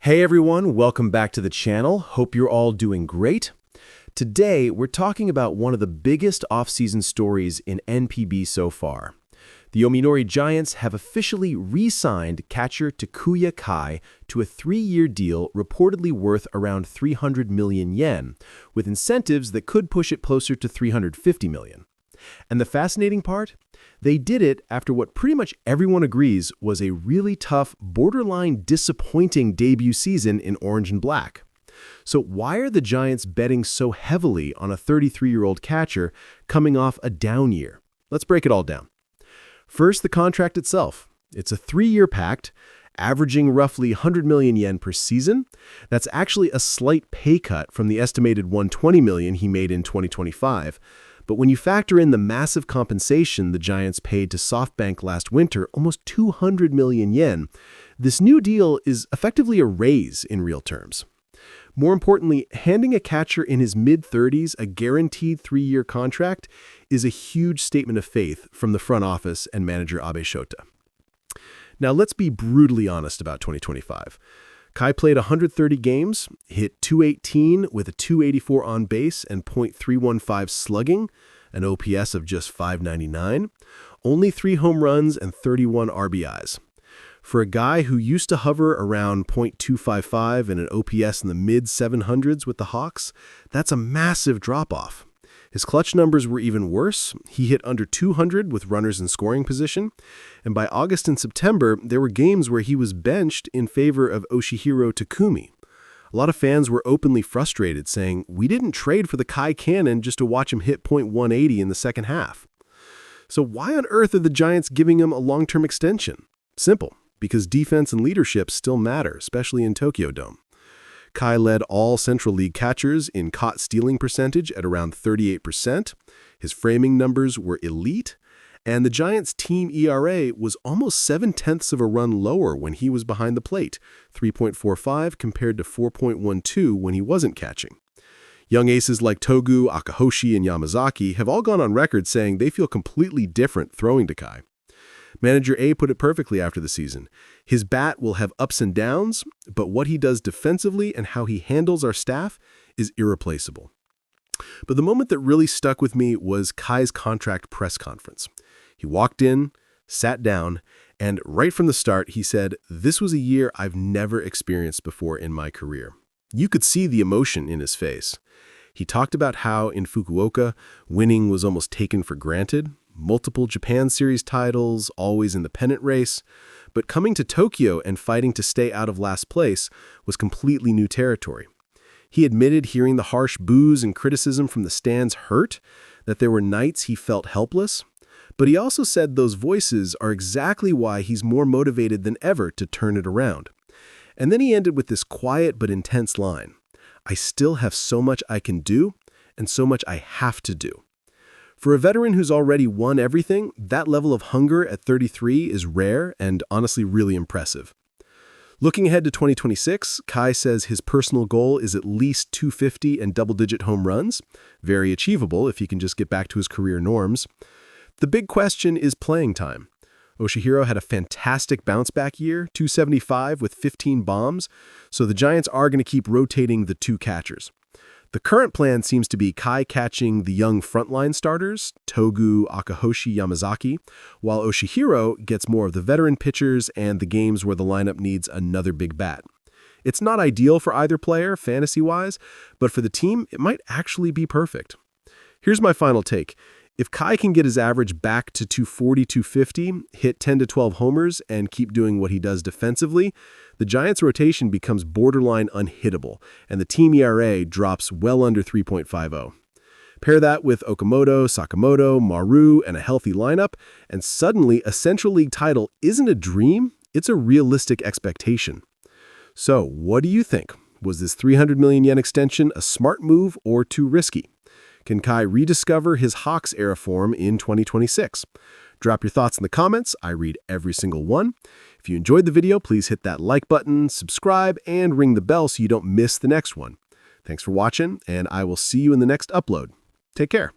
Hey everyone, welcome back to the channel. Hope you're all doing great. Today, we're talking about one of the biggest offseason stories in NPB so far. The Yomiuri Giants have officially re-signed catcher Takuya Kai to a 3-year deal reportedly worth around 300 million yen, with incentives that could push it closer to 350 million. And the fascinating part? They did it after what pretty much everyone agrees was a really tough, borderline disappointing debut season in orange and black. So why are the Giants betting so heavily on a 33-year-old catcher coming off a down year? Let's break it all down. First, the contract itself. It's a 3-year pact, averaging roughly 100 million yen per season. That's actually a slight pay cut from the estimated 120 million he made in 2025. But when you factor in the massive compensation the Giants paid to SoftBank last winter, almost 200 million yen, this new deal is effectively a raise in real terms. More importantly, handing a catcher in his mid-30s a guaranteed 3-year contract is a huge statement of faith from the front office and manager Abe Shota. Now, let's be brutally honest about 2025. Kai played 130 games, hit .218 with a .284 on base and .315 slugging, an OPS of just .599, only 3 home runs and 31 RBIs. For a guy who used to hover around .255 and an OPS in the mid-700s with the Hawks, that's a massive drop-off. His clutch numbers were even worse. He hit under 200 with runners in scoring position. And by August and September, there were games where he was benched in favor of Yoshihiro Takumi. A lot of fans were openly frustrated, saying, "We didn't trade for the Kai cannon just to watch him hit .180 in the second half." So why on earth are the Giants giving him a long-term extension? Simple, because defense and leadership still matter, especially in Tokyo Dome. Kai led all Central League catchers in caught stealing percentage at around 38%. His framing numbers were elite. And the Giants' team ERA was almost 0.7 of a run lower when he was behind the plate, 3.45 compared to 4.12 when he wasn't catching. Young aces like Togu, Akahoshi, and Yamazaki have all gone on record saying they feel completely different throwing to Kai. Manager A put it perfectly after the season. His bat will have ups and downs, but what he does defensively and how he handles our staff is irreplaceable. But the moment that really stuck with me was Kai's contract press conference. He walked in, sat down, and right from the start, he said, "This was a year I've never experienced before in my career." You could see the emotion in his face. He talked about how in Fukuoka, winning was almost taken for granted. Multiple Japan Series titles, always in the pennant race. But coming to Tokyo and fighting to stay out of last place was completely new territory. He admitted hearing the harsh boos and criticism from the stands hurt, that there were nights he felt helpless. But he also said those voices are exactly why he's more motivated than ever to turn it around. And then he ended with this quiet but intense line. "I still have so much I can do, and so much I have to do." For a veteran who's already won everything, that level of hunger at 33 is rare and honestly really impressive. Looking ahead to 2026, Kai says his personal goal is at least 250 and double-digit home runs, very achievable if he can just get back to his career norms. The big question is playing time. Yoshihiro had a fantastic bounce-back year, 275 with 15 bombs, so the Giants are going to keep rotating the 2 catchers. The current plan seems to be Kai catching the young frontline starters, Togu, Akahoshi, Yamazaki, while Yoshihiro gets more of the veteran pitchers and the games where the lineup needs another big bat. It's not ideal for either player, fantasy-wise, but for the team, it might actually be perfect. Here's my final take. If Kai can get his average back to 240, 250, hit 10 to 12 homers, and keep doing what he does defensively, the Giants' rotation becomes borderline unhittable, and the team ERA drops well under 3.50. Pair that with Okamoto, Sakamoto, Maru, and a healthy lineup, and suddenly a Central League title isn't a dream, it's a realistic expectation. So, what do you think? Was this 300 million yen extension a smart move or too risky? Can Kai rediscover his Hawks-era form in 2026? Drop your thoughts in the comments. I read every single one. If you enjoyed the video, please hit that like button, subscribe, and ring the bell so you don't miss the next one. Thanks for watching, and I will see you in the next upload. Take care.